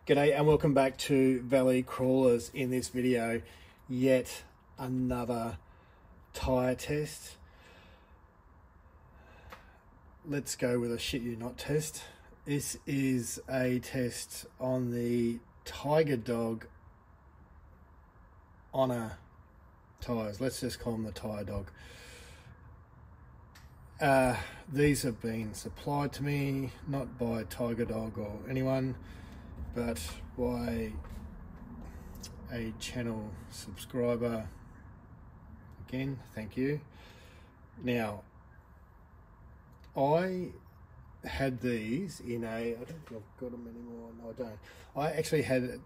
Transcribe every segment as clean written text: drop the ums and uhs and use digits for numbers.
G'day and welcome back to Valley Crawlers. In this video, yet another tyre test. Let's go with a shit you not test. This is a test on the Tiger Dog Honor tyres. Let's just call them the Tyre Dog. These have been supplied to me, not by Tiger Dog or anyone, but by a channel subscriber. Again, thank you. Now, I had these in I don't think I've got them anymore. No, I don't. I actually had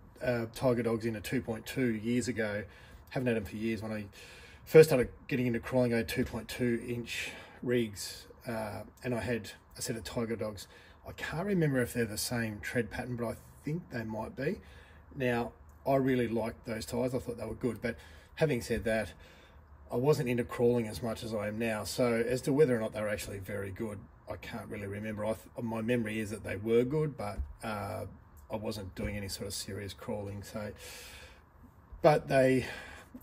Tiger Dogs in a 2.2 years ago. Haven't had them for years. When I first started getting into crawling, I had 2.2 inch rigs, and I had a set of Tiger Dogs. I can't remember if they're the same tread pattern, but I think they might be. Now, I really liked those tyres. I thought they were good, but having said that, I wasn't into crawling as much as I am now. So as to whether or not they're actually very good, I can't really remember. My memory is that they were good, but I wasn't doing any sort of serious crawling. So, but I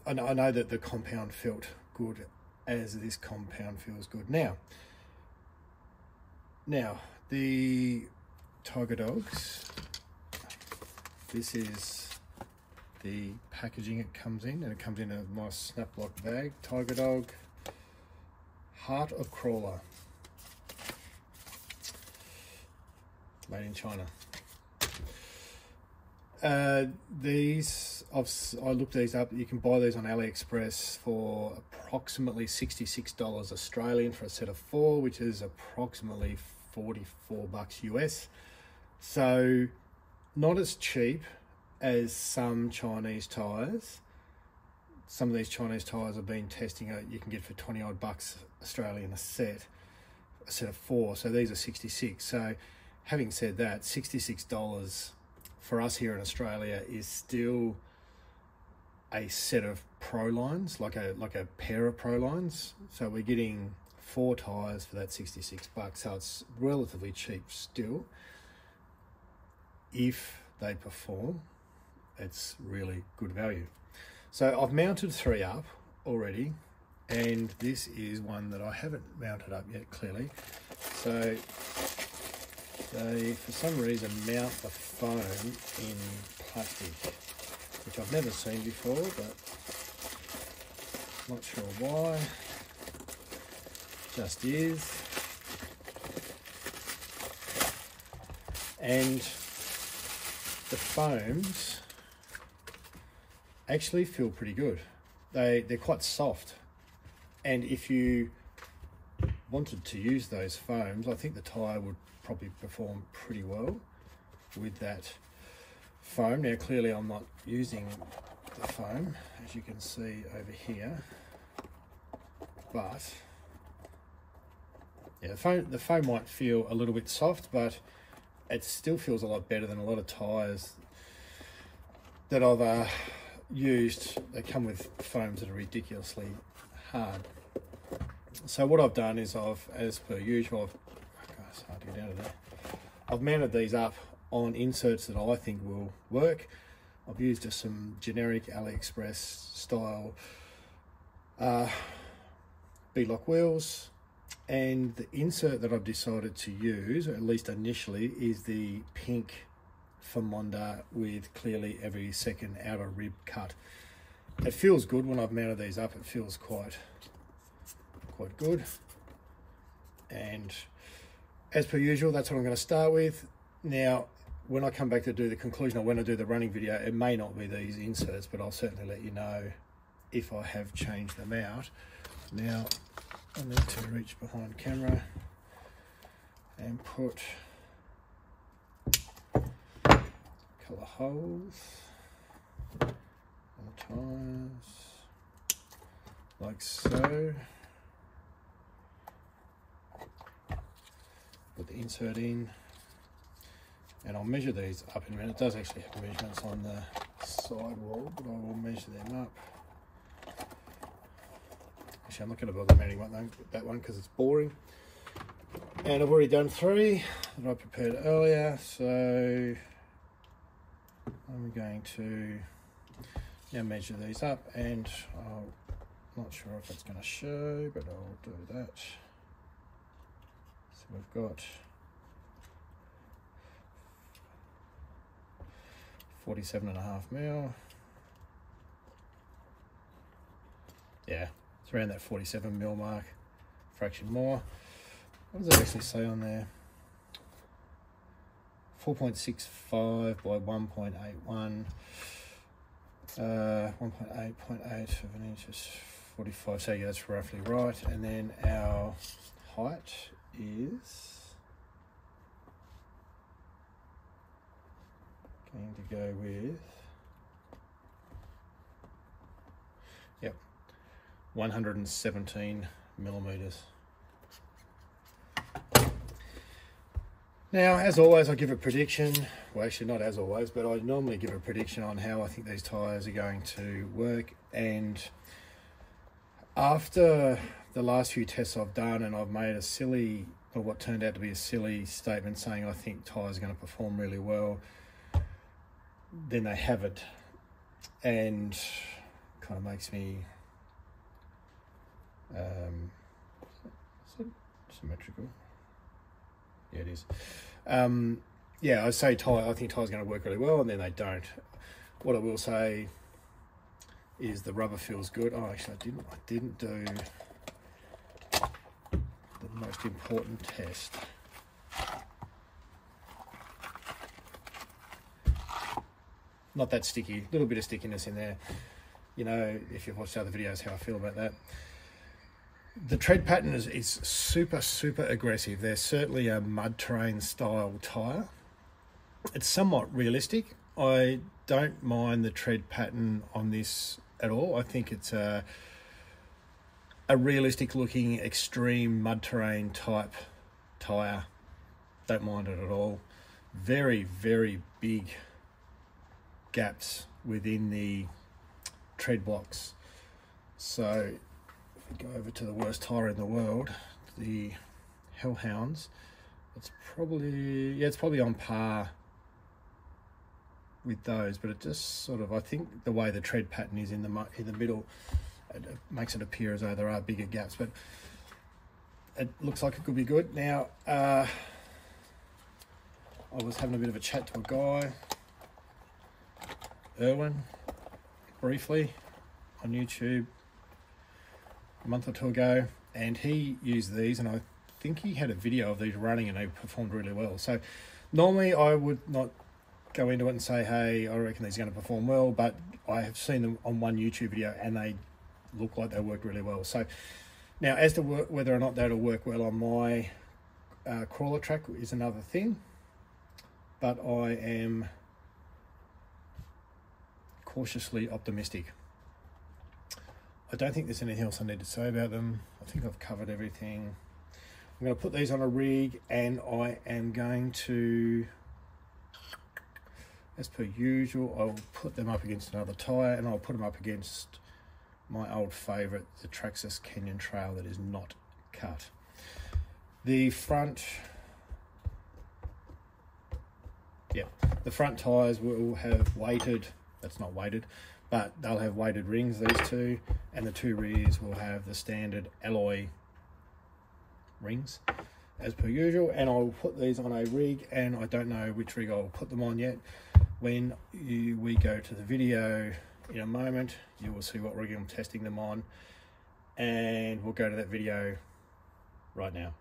know that the compound felt good, as this compound feels good now. The Tiger Dogs, this is the packaging it comes in, and it comes in a nice snap lock bag. Tiger Dog Heart of Crawler, made in China. I looked these up. You can buy these on AliExpress for approximately $66 Australian for a set of 4, which is approximately 44 bucks US. So not as cheap as some Chinese tyres. Some of these Chinese tyres have been testing out, you can get for 20 odd bucks Australian a set of 4. So these are 66. So having said that, $66 for us here in Australia is still a set of Pro lines, like a pair of Pro lines. So we're getting 4 tyres for that 66 bucks. So it's relatively cheap still. If they perform, it's really good value. So I've mounted 3 up already, and this is one that I haven't mounted up yet, clearly. So they, for some reason, mount the foam in plastic, which I've never seen before, but not sure why. Just is. And the foams actually feel pretty good. They're quite soft, and if you wanted to use those foams, I think the tyre would probably perform pretty well with that foam. Now clearly I'm not using the foam, as you can see over here, but yeah, the foam might feel a little bit soft, but it still feels a lot better than a lot of tyres that I've used. They come with foams that are ridiculously hard. So what I've done is as per usual, it's hard to get out of there. I've mounted these up on inserts that I think will work. I've used just some generic AliExpress style B-lock wheels, and the insert that I've decided to use, or at least initially, is the pink Famonda with clearly every second outer rib cut. It feels good when I've mounted these up. It feels quite good, and as per usual, that's what I'm going to start with. Now, when I come back to do the conclusion, or when I do the running video, it may not be these inserts, but I'll certainly let you know if I have changed them out. Now, I need to reach behind camera and put colour holes on the tyres, like so. Put the insert in, and I'll measure these up in a minute. It does actually have measurements on the side wall, but I will measure them up. Actually, I'm not going to bother measuring that one because it's boring. And I've already done 3 that I prepared earlier, so I'm going to now measure these up, and I'm not sure if it's going to show, but I'll do that. So we've got 47.5 mil. Yeah, it's around that 47 mil mark, fraction more. What does it actually say on there? 4.65 by 1.81. 1.8 of an inch is 45. So yeah, that's roughly right. And then our height is going to go with, yep, 117 millimeters. Now, as always, I give a prediction. Well, actually not as always, but I normally give a prediction on how I think these tyres are going to work. And after the last few tests I've done, and I've made a silly, or what turned out to be a silly statement saying I think tyres are going to perform really well, then they haven't. And kind of makes me symmetrical. Yeah, it is. Yeah, I say Tyre. I think Tyre's going to work really well, and then they don't. What I will say is the rubber feels good. Oh, actually, I didn't do the most important test. Not that sticky. A little bit of stickiness in there. You know, if you've watched other videos, how I feel about that. The tread pattern is super, super aggressive. There's certainly a mud terrain style tyre. It's somewhat realistic. I don't mind the tread pattern on this at all. I think it's a realistic looking extreme mud terrain type tyre. Don't mind it at all. Very, very big gaps within the tread blocks. So go over to the worst tyre in the world, the Hellhounds. It's probably on par with those, but it just sort of, I think the way the tread pattern is in the middle, it makes it appear as though there are bigger gaps, but it looks like it could be good. Now, I was having a bit of a chat to a guy, Erwin, briefly on YouTube a month or two ago, and he used these, and I think he had a video of these running and they performed really well. So normally I would not go into it and say, hey, I reckon these are going to perform well, but I have seen them on one YouTube video and they look like they worked really well. So now, as to whether or not that'll work well on my crawler track is another thing, but I am cautiously optimistic. I don't think there's anything else I need to say about them. I think I've covered everything. I'm going to put these on a rig, and I am going to, as per usual, I'll put them up against another tyre, and I'll put them up against my old favourite, the Traxxas Canyon Trail that is not cut. The front, the front tyres will have weighted, that's not weighted, but they'll have weighted rings, these two, and the two rears will have the standard alloy rings, as per usual. And I'll put these on a rig, and I don't know which rig I'll put them on yet. When we go to the video in a moment, you will see what rig I'm testing them on, and we'll go to that video right now.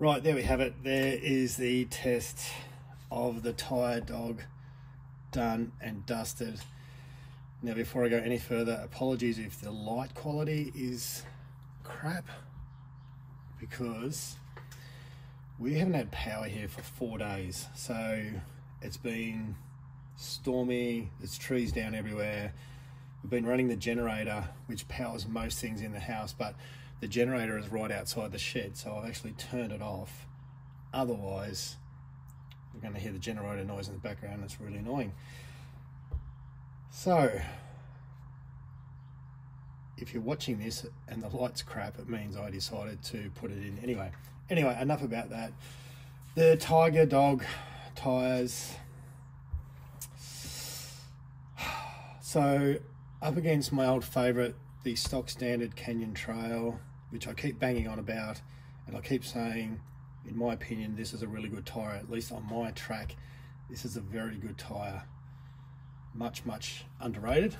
Right, there we have it. There is the test of the Tyre dog, done and dusted. Now, before I go any further, apologies if the light quality is crap, because we haven't had power here for 4 days. So it's been stormy, there's trees down everywhere. We've been running the generator, which powers most things in the house, but the generator is right outside the shed, so I've actually turned it off. Otherwise, we're going to hear the generator noise in the background. It's really annoying. So, if you're watching this and the light's crap, it means I decided to put it in anyway. Anyway, enough about that. The Tiger dog tyres. So, up against my old favourite, the stock standard Canyon Trail, which I keep banging on about, and I keep saying, in my opinion, this is a really good tyre. At least on my track, this is a very good tyre. Much, much underrated.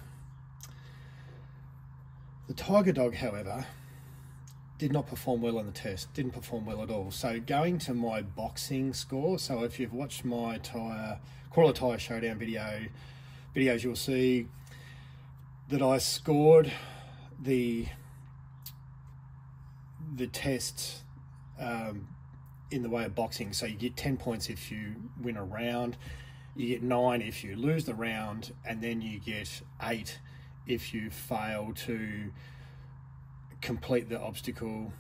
The Tiger dog, however, did not perform well in the test. Didn't perform well at all. So going to my boxing score, so if you've watched my Crawler Tyre Showdown videos, you'll see that I scored the test in the way of boxing. So you get 10 points if you win a round, you get 9 if you lose the round, and then you get 8 if you fail to complete the obstacle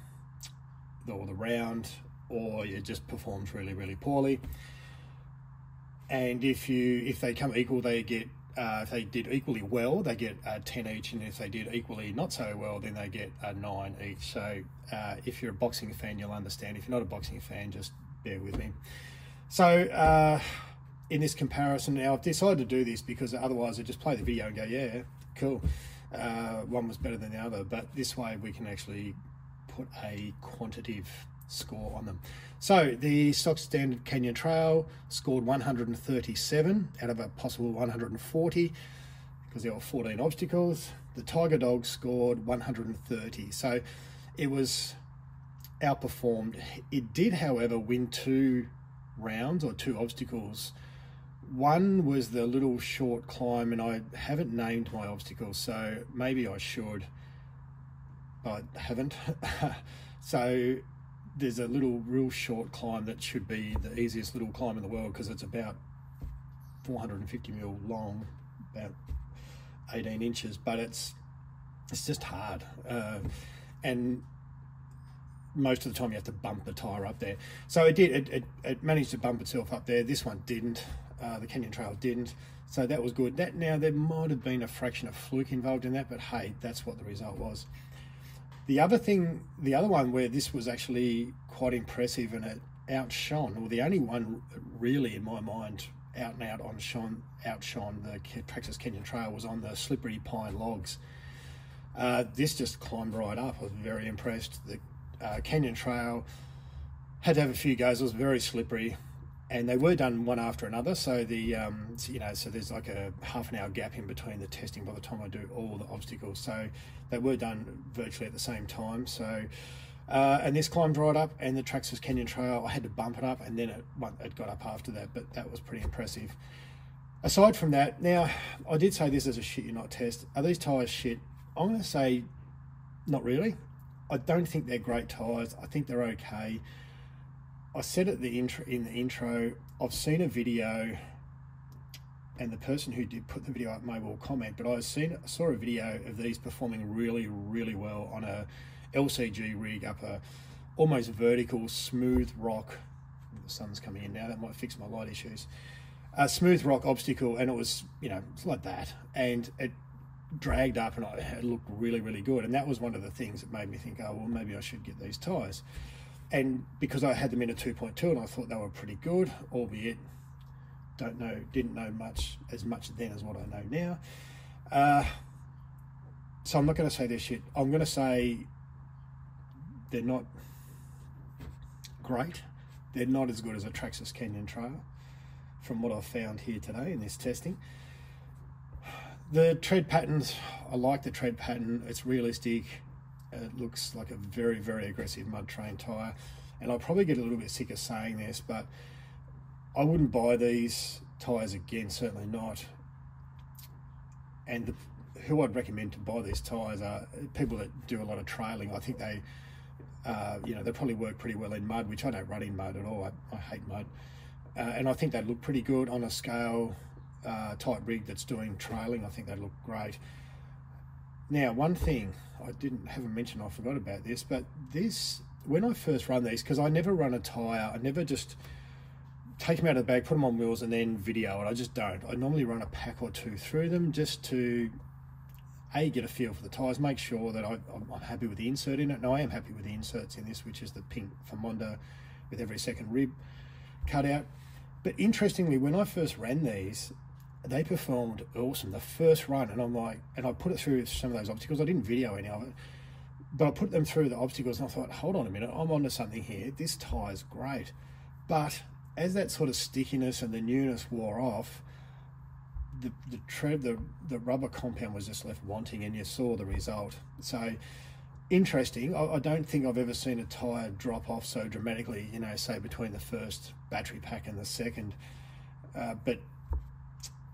or the round, or you just performed really, really poorly. And if they come equal, they get if they did equally well, they get 10 each, and if they did equally not so well, then they get 9 each. So if you're a boxing fan, you'll understand. If you're not a boxing fan, just bear with me. So in this comparison, now I've decided to do this because otherwise I just play the video and go, yeah, cool. One was better than the other, but this way we can actually put a quantitative score on them. So the stock standard Canyon Trail scored 137 out of a possible 140 because there were 14 obstacles. The Tiger dog scored 130, so it was outperformed. It did, however, win 2 rounds or 2 obstacles. One was the little short climb, and I haven't named my obstacles, so maybe I should, but I haven't. So there's a real short climb that should be the easiest little climb in the world because it's about 450 mil long, about 18 inches, but it's just hard. And most of the time you have to bump the tyre up there. So it managed to bump itself up there. This one didn't. The Canyon Trail didn't. So that was good. Now there might have been a fraction of fluke involved in that, but hey, that's what the result was. The other one where this was actually quite impressive and it outshone, or the only one really in my mind out and out outshone the Traxxas Canyon Trail, was on the slippery pine logs. This just climbed right up. I was very impressed. The Canyon Trail had to have a few goes. It was very slippery, and they were done one after another. So so there's like a half an hour gap in between the testing by the time I do all the obstacles. So they were done virtually at the same time. So and this climbed right up, and the Traxxas Canyon Trail, I had to bump it up, and then it got up after that. But that was pretty impressive. Aside from that, now I did say this as a shit you're not test. Are these tyres shit? I'm going to say not really. I don't think they're great tyres. I think they're okay. I said it in the intro, I've seen a video, and the person who did put the video up maybe will comment, but I saw a video of these performing really, really well on a LCG rig up a almost vertical smooth rock. The sun's coming in now, that might fix my light issues. A smooth rock obstacle, and it was, it's like that, and it dragged up, and it looked really, really good. And that was one of the things that made me think, oh well, maybe I should get these tyres. And because I had them in a 2.2 and I thought they were pretty good, albeit didn't know as much then as what I know now. So I'm not going to say they're shit. I'm going to say they're not great. They're not as good as a Traxxas Canyon Trail from what I've found here today in this testing. The tread patterns, I like the tread pattern. It's realistic. It looks like a very, very aggressive mud train tyre. and I'll probably get a little bit sick of saying this, but I wouldn't buy these tyres again, certainly not. And who I'd recommend to buy these tyres are people that do a lot of trailing. I think they, they probably work pretty well in mud, which I don't run in mud at all. I hate mud. And I think they look pretty good on a scale type rig that's doing trailing. I think they look great. Now, one thing I haven't mentioned, I forgot about this, but when I first run these, because I never run a tyre, I never just take them out of the bag, put them on wheels and then video it. I just don't. I normally run a pack or two through them just to get a feel for the tyres, make sure that I'm happy with the insert in it. And I am happy with the inserts in this, which is the pink Famonda with every second rib cut out. But interestingly, when I first ran these, they performed awesome the first run, and I'm like, and I put it through some of those obstacles. I didn't video any of it, but I put them through the obstacles and I thought, hold on a minute, I'm onto something here. This tyre's great. But as that sort of stickiness and the newness wore off, the rubber compound was just left wanting, and you saw the result. So interesting. I don't think I've ever seen a tyre drop off so dramatically, say between the first battery pack and the second. But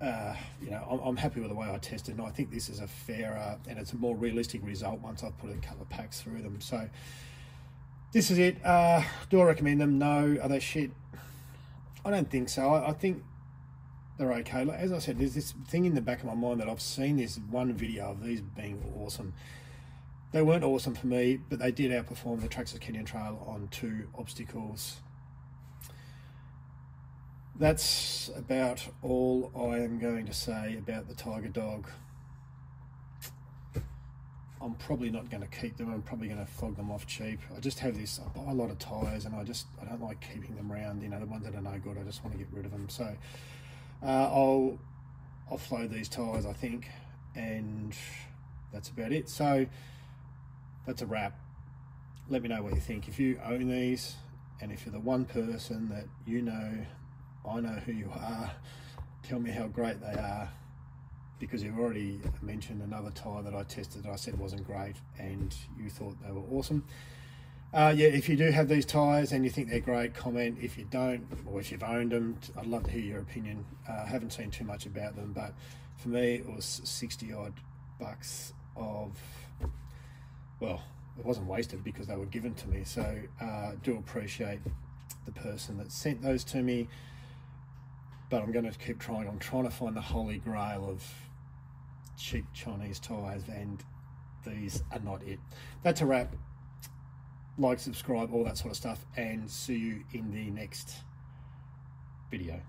I'm happy with the way I tested, and I think this is a fairer and it's a more realistic result once I've put a couple of packs through them. So this is it. Do I recommend them? No. Are they shit? I don't think so. I think they're okay. Like, as I said, there's this thing in the back of my mind that I've seen this one video of these being awesome. They weren't awesome for me, but they did outperform the Traxxas Canyon Trail on 2 obstacles. That's about all I am going to say about the Tiger Dog. I'm probably not going to keep them. I'm probably going to flog them off cheap. I just have this, I buy a lot of tyres and I don't like keeping them around, the ones that are no good. I just want to get rid of them. So I'll offload these tyres, I think, and that's about it. So that's a wrap. Let me know what you think. If you own these, and if you're the one person that I know who you are, tell me how great they are, because you've already mentioned another tyre that I tested that I said wasn't great and you thought they were awesome. If you do have these tyres and you think they're great, comment. If you don't, or if you've owned them, I'd love to hear your opinion. I haven't seen too much about them, but for me it was 60 odd bucks of, well, it wasn't wasted because they were given to me. So do appreciate the person that sent those to me, but I'm going to keep trying. I'm trying to find the holy grail of cheap Chinese tyres, and these are not it. That's a wrap. Like, subscribe, all that sort of stuff, and see you in the next video.